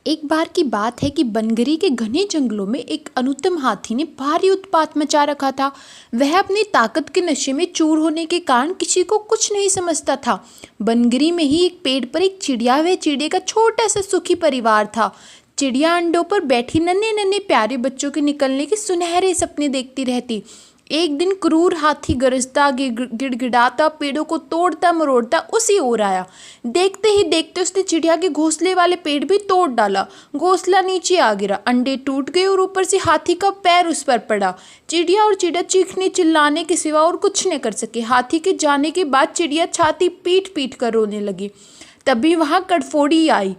एक बार की बात है कि बनगरी के घने जंगलों में एक अनुत्तम हाथी ने भारी उत्पात मचा रखा था। वह अपनी ताकत के नशे में चूर होने के कारण किसी को कुछ नहीं समझता था। बनगरी में ही एक पेड़ पर एक चिड़िया व चिड़िया का छोटा सा सुखी परिवार था। चिड़िया अंडों पर बैठी नन्हे नन्हे प्यारे बच्चों के निकलने के सुनहरे सपने देखती रहती। एक दिन क्रूर हाथी गरजता गिड़गिड़ाता पेड़ों को तोड़ता मरोड़ता उसी ओर आया। देखते ही देखते उसने चिड़िया के घोंसले वाले पेड़ भी तोड़ डाला। घोंसला नीचे आ गिरा, अंडे टूट गए और ऊपर से हाथी का पैर उस पर पड़ा। चिड़िया और चिड़िया चीखने चिल्लाने के सिवा और कुछ न कर सके। हाथी के जाने के बाद चिड़िया छाती पीट पीट कर रोने लगी। तभी वहां कटफोड़ी आई।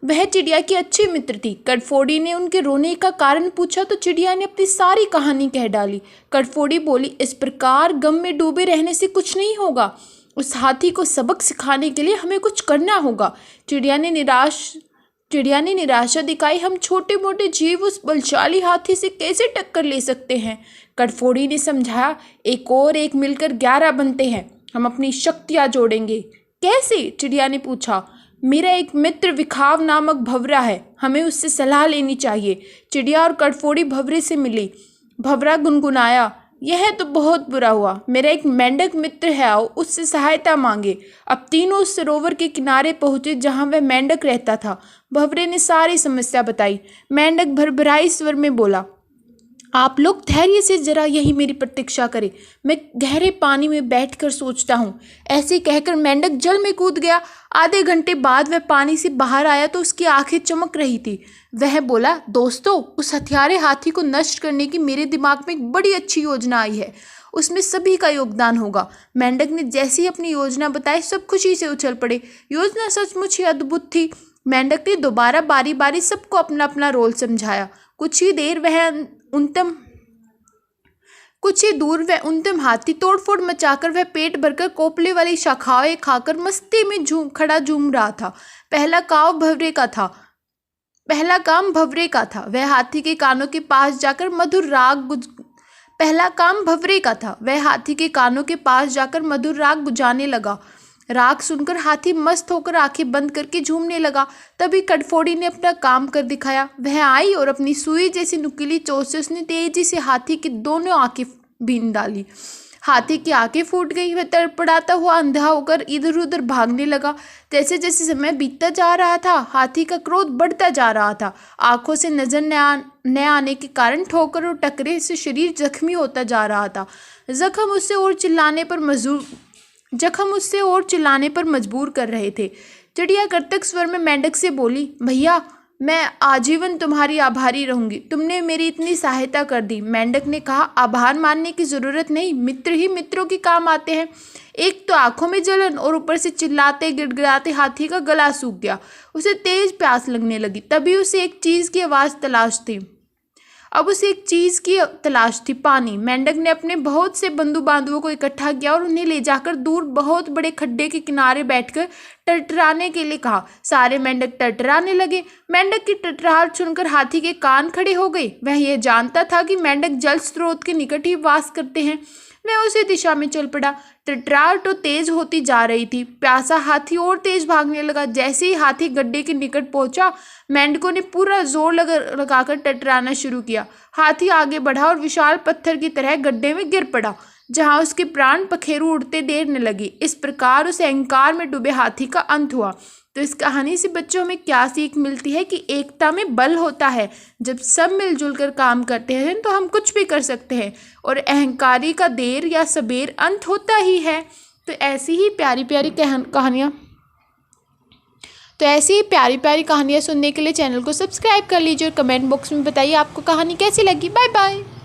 वह चिड़िया की अच्छी मित्र थी। कटफोड़ी ने उनके रोने का कारण पूछा तो चिड़िया ने अपनी सारी कहानी कह डाली। कटफोड़ी बोली, इस प्रकार गम में डूबे रहने से कुछ नहीं होगा। उस हाथी को सबक सिखाने के लिए हमें कुछ करना होगा। चिड़िया ने निराशा दिखाई। हम छोटे मोटे जीव उस बलशाली हाथी से कैसे टक्कर ले सकते हैं? कटफोड़ी ने समझाया, एक और एक मिलकर 11 बनते हैं। हम अपनी शक्तियाँ जोड़ेंगे। कैसे? चिड़िया ने पूछा। मेरा एक मित्र विखाव नामक भंवरा है, हमें उससे सलाह लेनी चाहिए। चिड़िया और कटफोड़ी भंवरे से मिली। भंवरा गुनगुनाया, यह तो बहुत बुरा हुआ। मेरा एक मेंढक मित्र है, आओ उससे सहायता मांगे। अब तीनों उस सरोवर के किनारे पहुंचे जहां वह मेंढक रहता था। भंवरे ने सारी समस्या बताई। मेंढक भरभराई स्वर में बोला, आप लोग धैर्य से जरा यही मेरी प्रतीक्षा करें, मैं गहरे पानी में बैठकर सोचता हूँ। ऐसे कहकर मेंढक जल में कूद गया। आधे घंटे बाद वह पानी से बाहर आया तो उसकी आंखें चमक रही थी। वह बोला, दोस्तों, उस हथियारे हाथी को नष्ट करने की मेरे दिमाग में एक बड़ी अच्छी योजना आई है। उसमें सभी का योगदान होगा। मेंढक ने जैसी अपनी योजना बताई सब खुशी से उछल पड़े। योजना सचमुच ही अद्भुत थी। मेंढक ने दोबारा बारी बारी सबको अपना अपना रोल समझाया। कुछ ही दूर वह उन्नतम हाथी तोड़फोड़ मचाकर वह पेट भरकर कोपले वाली शाखाएं खाकर मस्ती में झूम रहा था। पहला काम भंवरे का था। वह हाथी के कानों के पास जाकर मधुर राग गुजाने लगा। राग सुनकर हाथी मस्त होकर आंखें बंद करके झूमने लगा। तभी कटफोड़ी ने अपना काम कर दिखाया। वह आई और अपनी सुई जैसी नुकीली चोंच से उसने तेजी से हाथी की दोनों आंखें बीन डाली। हाथी की आंखें फूट गई। वह तड़पड़ाता हुआ अंधा होकर इधर उधर भागने लगा। जैसे जैसे समय बीतता जा रहा था, हाथी का क्रोध बढ़ता जा रहा था। आंखों से नजर न आने के कारण ठोकर और टकरे से शरीर जख्मी होता जा रहा था। जख्म उससे और चिल्लाने पर मजबूर कर रहे थे। चिड़िया कर्तक स्वर में मेंढक से बोली, भैया, मैं आजीवन तुम्हारी आभारी रहूंगी, तुमने मेरी इतनी सहायता कर दी। मेंढक ने कहा, आभार मानने की जरूरत नहीं, मित्र ही मित्रों के काम आते हैं। एक तो आंखों में जलन और ऊपर से चिल्लाते गिड़गिड़ाते हाथी का गला सूख गया। उसे तेज प्यास लगने लगी। तभी उसे एक चीज की तलाश थी, पानी। मेंढक ने अपने बहुत से बंधु बांधवों को इकट्ठा किया और उन्हें ले जाकर दूर बहुत बड़े खड्डे के किनारे बैठकर टटराने के लिए कहा। सारे मेंढक टटराने लगे। मेंढक की टटराहट सुनकर हाथी के कान खड़े हो गए। वह यह जानता था कि मेंढक जल स्रोत के निकट ही वास करते हैं। वह उसी दिशा में चल पड़ा। टटराहट तो तेज होती जा रही थी। प्यासा हाथी और तेज भागने लगा। जैसे ही हाथी गड्ढे के निकट पहुंचा, मेंढकों ने पूरा जोर लगाकर टटराना शुरू किया। हाथी आगे बढ़ा और विशाल पत्थर की तरह गड्ढे में गिर पड़ा, जहां उसके प्राण पखेरु उड़ते देर न लगी। इस प्रकार उस अहंकार में डूबे हाथी का अंत हुआ। तो इस कहानी से बच्चों हमें क्या सीख मिलती है कि एकता में बल होता है। जब सब मिलजुल कर काम करते हैं तो हम कुछ भी कर सकते हैं, और अहंकारी का देर या सबेर अंत होता ही है। तो ऐसी ही प्यारी प्यारी कहानियाँ सुनने के लिए चैनल को सब्सक्राइब कर लीजिए और कमेंट बॉक्स में बताइए आपको कहानी कैसी लगी। Bye bye.